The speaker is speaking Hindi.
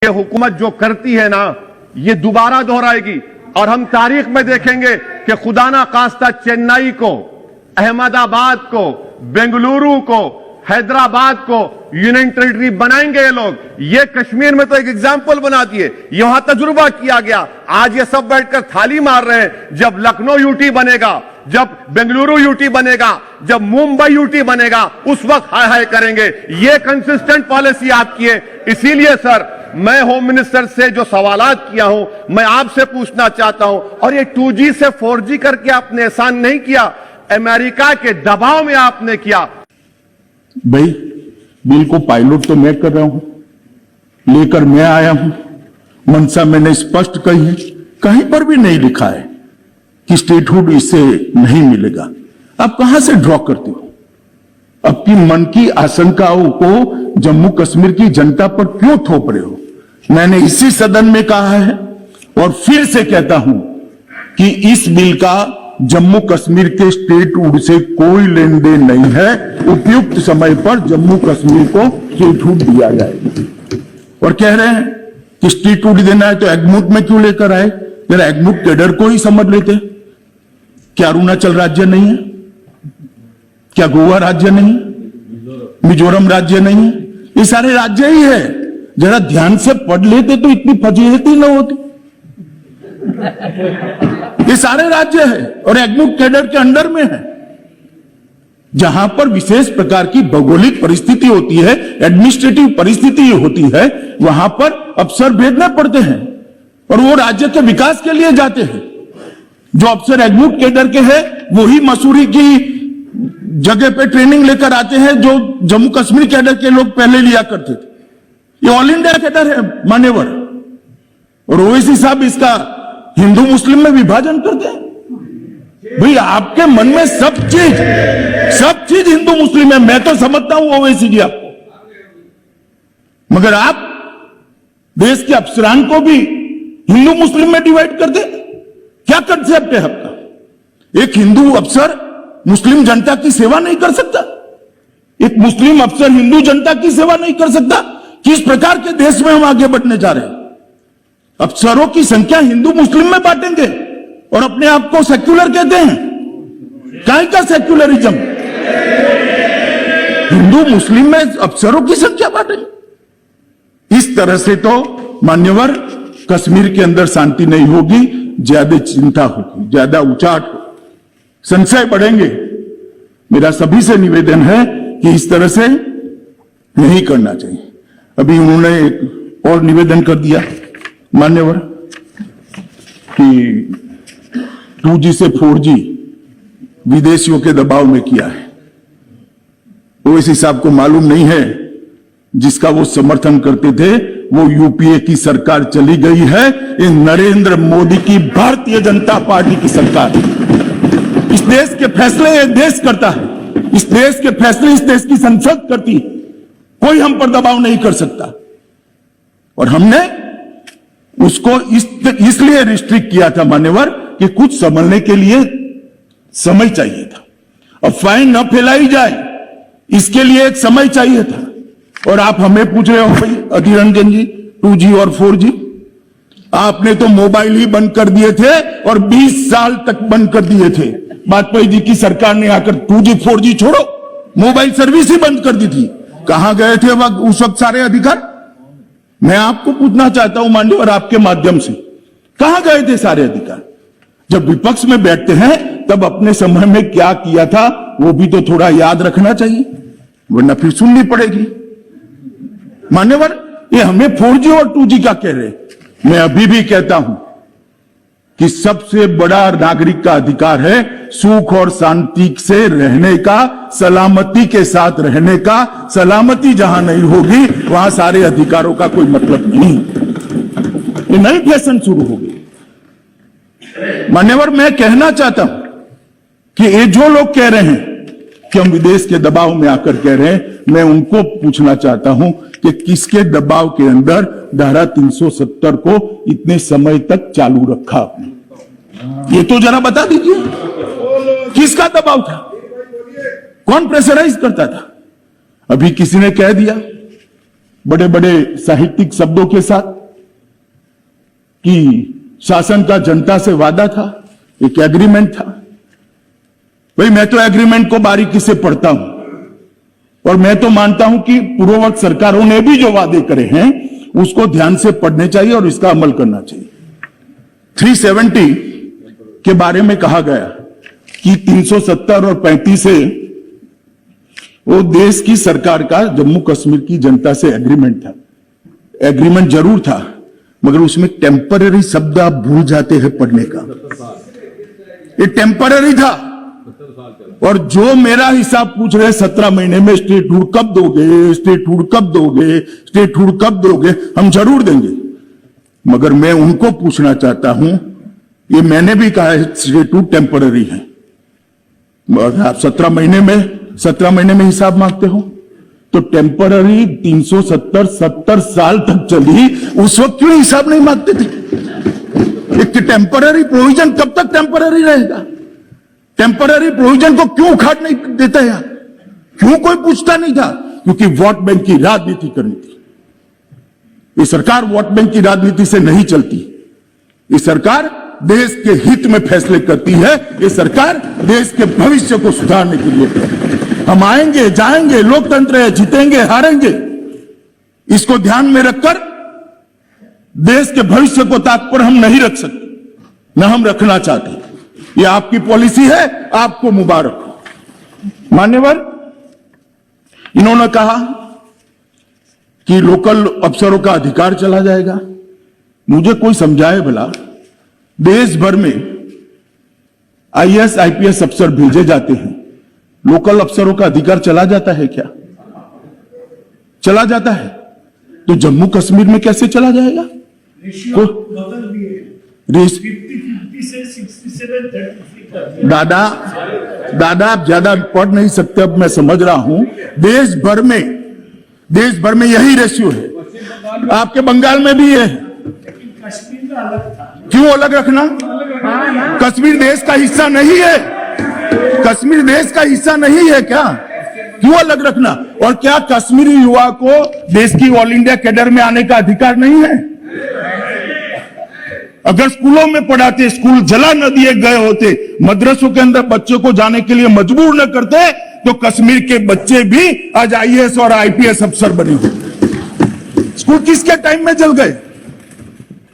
ये हुकूमत जो करती है ना, ये दोबारा दोहराएगी और हम तारीख में देखेंगे कि खुदा ना खास्ता चेन्नई को, अहमदाबाद को, बेंगलुरु को, हैदराबाद को यूनियन टेरिटरी बनाएंगे ये लोग। ये कश्मीर में तो एक एग्जाम्पल बनाती है, यहां तजुर्बा किया गया। आज ये सब बैठकर थाली मार रहे हैं। जब लखनऊ यूटी बनेगा, जब बेंगलुरु यूटी बनेगा, जब मुंबई यूटी बनेगा, उस वक्त हाय हाय करेंगे। ये कंसिस्टेंट पॉलिसी आपकी है। इसीलिए सर, मैं होम मिनिस्टर से जो सवालात किया हूं, मैं आपसे पूछना चाहता हूं। और ये 2G से 4G करके आपने एहसान नहीं किया, अमेरिका के दबाव में आपने किया। भाई, बिल को पायलट तो मैं कर रहा हूं, लेकर मैं आया हूं। मंशा मैंने स्पष्ट कही है, कहीं पर भी नहीं लिखा है कि स्टेटहुड इससे नहीं मिलेगा। आप कहां से ड्रॉ करते हो? आपकी मन की आशंकाओं को जम्मू कश्मीर की जनता पर क्यों थोप रहे हो? मैंने इसी सदन में कहा है और फिर से कहता हूं कि इस बिल का जम्मू कश्मीर के स्टेटहुड से कोई लेन देन नहीं है। उपयुक्त समय पर जम्मू कश्मीर को स्टेटहुड दिया जाएगा। और कह रहे हैं कि स्टेटहुड देना है तो एग्मूट में क्यों लेकर आए? जरा एग्मूट कैडर को ही समझ लेते। क्या अरुणाचल राज्य नहीं है? क्या गोवा राज्य नहीं? मिजोरम राज्य नहीं? ये सारे राज्य ही है। जरा ध्यान से पढ़ लेते तो इतनी फजीहत ही न होती। ये सारे राज्य है और एग्मूट कैडर के अंडर में है। जहां पर विशेष प्रकार की भौगोलिक परिस्थिति होती है, एडमिनिस्ट्रेटिव परिस्थिति होती है, वहां पर अफसर भेजने पड़ते हैं और वो राज्य के विकास के लिए जाते हैं। जो अफसर एग्मूट कैडर के हैं वही मसूरी की जगह पे ट्रेनिंग लेकर आते हैं जो जम्मू कश्मीर कैडर के लोग पहले लिया करते थे। ये ऑल इंडिया कैडर है मान्यवर। और ओवैसी साहब इसका हिंदू मुस्लिम में विभाजन करते हैं। भाई, आपके मन में सब चीज हिंदू मुस्लिम है, मैं तो समझता हूं ओवैसी जी आपको, मगर आप देश के अफसरान को भी हिंदू मुस्लिम में डिवाइड कर दे। क्या कंसेप्ट है आपका? एक हिंदू अफसर मुस्लिम जनता की सेवा नहीं कर सकता? एक मुस्लिम अफसर हिंदू जनता की सेवा नहीं कर सकता? किस प्रकार के देश में हम आगे बढ़ने जा रहे हैं? अफसरों की संख्या हिंदू मुस्लिम में बांटेंगे और अपने आप को सेक्युलर कहते हैं। काहे का सेक्युलरिज्म? हिंदू मुस्लिम में अफसरों की संख्या बांटेंगे। इस तरह से तो मान्यवर कश्मीर के अंदर शांति नहीं होगी, ज्यादा चिंता होगी, ज्यादा उचाट होगी, संशय बढ़ेंगे। मेरा सभी से निवेदन है कि इस तरह से नहीं करना चाहिए। अभी उन्होंने एक और निवेदन कर दिया मान्यवर कि 2G से 4G विदेशियों के दबाव में किया है। ओवैसी साहब को मालूम नहीं है, जिसका वो समर्थन करते थे वो यूपीए की सरकार चली गई है। ये नरेंद्र मोदी की भारतीय जनता पार्टी की सरकार। इस देश के फैसले ये देश करता है, इस देश के फैसले इस देश की संसद करती है। कोई हम पर दबाव नहीं कर सकता। और हमने उसको इसलिए रिस्ट्रिक्ट किया था मान्यवर कि कुछ समझने के लिए समय चाहिए था। अफवाहें न फैलाई जाए, इसके लिए एक समय चाहिए था। और आप हमें पूछ रहे हो भाई अधीर रंजन जी, 2G और 4G, आपने तो मोबाइल ही बंद कर दिए थे और 20 साल तक बंद कर दिए थे। वाजपेयी जी की सरकार ने आकर 2G 4G छोड़ो, मोबाइल सर्विस ही बंद कर दी थी। कहां गए थे उस वक्त सारे अधिकार? मैं आपको पूछना चाहता हूं माननीय, आपके माध्यम से, कहां गए थे सारे अधिकार? जब विपक्ष में बैठते हैं तब अपने समय में क्या किया था वो भी तो थोड़ा याद रखना चाहिए, वरना फिर सुननी पड़ेगी। मान्यवर, ये हमें 4G और 2G का कह रहे। मैं अभी भी कहता हूं कि सबसे बड़ा नागरिक का अधिकार है सुख और शांति से रहने का, सलामती के साथ रहने का। सलामती जहां नहीं होगी वहां सारे अधिकारों का कोई मतलब नहीं। ये नई फैशन शुरू हो गई। मान्यवर, मैं कहना चाहता हूं कि ये जो लोग कह रहे हैं कि हम विदेश के दबाव में आकर कह रहे हैं, मैं उनको पूछना चाहता हूं कि किसके दबाव के अंदर धारा 370 को इतने समय तक चालू रखा आपने? ये तो जरा बता दीजिए, किसका दबाव था? कौन प्रेशराइज करता था? अभी किसी ने कह दिया बड़े बड़े साहित्यिक शब्दों के साथ कि शासन का जनता से वादा था, एक एग्रीमेंट था। भाई मैं तो एग्रीमेंट को बारीकी से पढ़ता हूं और मैं तो मानता हूं कि पूर्ववर्ती सरकारों ने भी जो वादे करे हैं उसको ध्यान से पढ़ने चाहिए और इसका अमल करना चाहिए। 370 के बारे में कहा गया कि 370 और 35 से वो देश की सरकार का जम्मू कश्मीर की जनता से एग्रीमेंट था। एग्रीमेंट जरूर था मगर उसमें टेम्पररी शब्द आप भूल जाते हैं पढ़ने का। ये टेम्पररी था और जो मेरा हिसाब पूछ रहे 17 महीने में स्टेटहुड कब दोगे, स्टेटहुड कब दोगे, स्टेटहुड कब दोगे, हम जरूर देंगे। मगर मैं उनको पूछना चाहता हूं, ये मैंने भी कहा है स्टेटहुड टेम्पररी है, मगर आप 17 महीने में हिसाब मांगते हो तो टेम्पररी 370 साल तक चली, उस वक्त क्यों हिसाब नहीं मांगते थे? एक टेम्पररी प्रोविजन कब तक टेम्पररी रहेगा? टेम्पररी प्रोविजन को क्यों उखाड़ नहीं देता यार? क्यों कोई पूछता नहीं था? क्योंकि वोट बैंक की राजनीति करनी थी। ये सरकार वोट बैंक की राजनीति से नहीं चलती। ये सरकार देश के हित में फैसले करती है। ये सरकार देश के भविष्य को सुधारने के लिए। हम आएंगे जाएंगे, लोकतंत्र है, जीतेंगे हारेंगे, इसको ध्यान में रखकर देश के भविष्य को ताक पर हम नहीं रख सकते, न हम रखना चाहते। ये आपकी पॉलिसी है, आपको मुबारक हो। मान्यवर, इन्होंने कहा कि लोकल अफसरों का अधिकार चला जाएगा। मुझे कोई समझाए भला, देश भर में आईएएस आईपीएस अफसर भेजे जाते हैं, लोकल अफसरों का अधिकार चला जाता है क्या? चला जाता है तो जम्मू कश्मीर में कैसे चला जाएगा? दादा आप ज्यादा पढ़ नहीं सकते, अब मैं समझ रहा हूं। देश भर में यही रेशियो है। आपके बंगाल में भी है। क्यों अलग रखना? कश्मीर देश का हिस्सा नहीं है। कश्मीर देश का हिस्सा नहीं है क्या? क्यों अलग रखना? और क्या कश्मीरी युवा को देश की ऑल इंडिया कैडर में आने का अधिकार नहीं है? अगर स्कूलों में पढ़ाते, स्कूल जला न दिए गए होते, मदरसों के अंदर बच्चों को जाने के लिए मजबूर न करते, तो कश्मीर के बच्चे भी आज आईएएस और आईपीएस अफसर बने होते। स्कूल किसके टाइम में जल गए?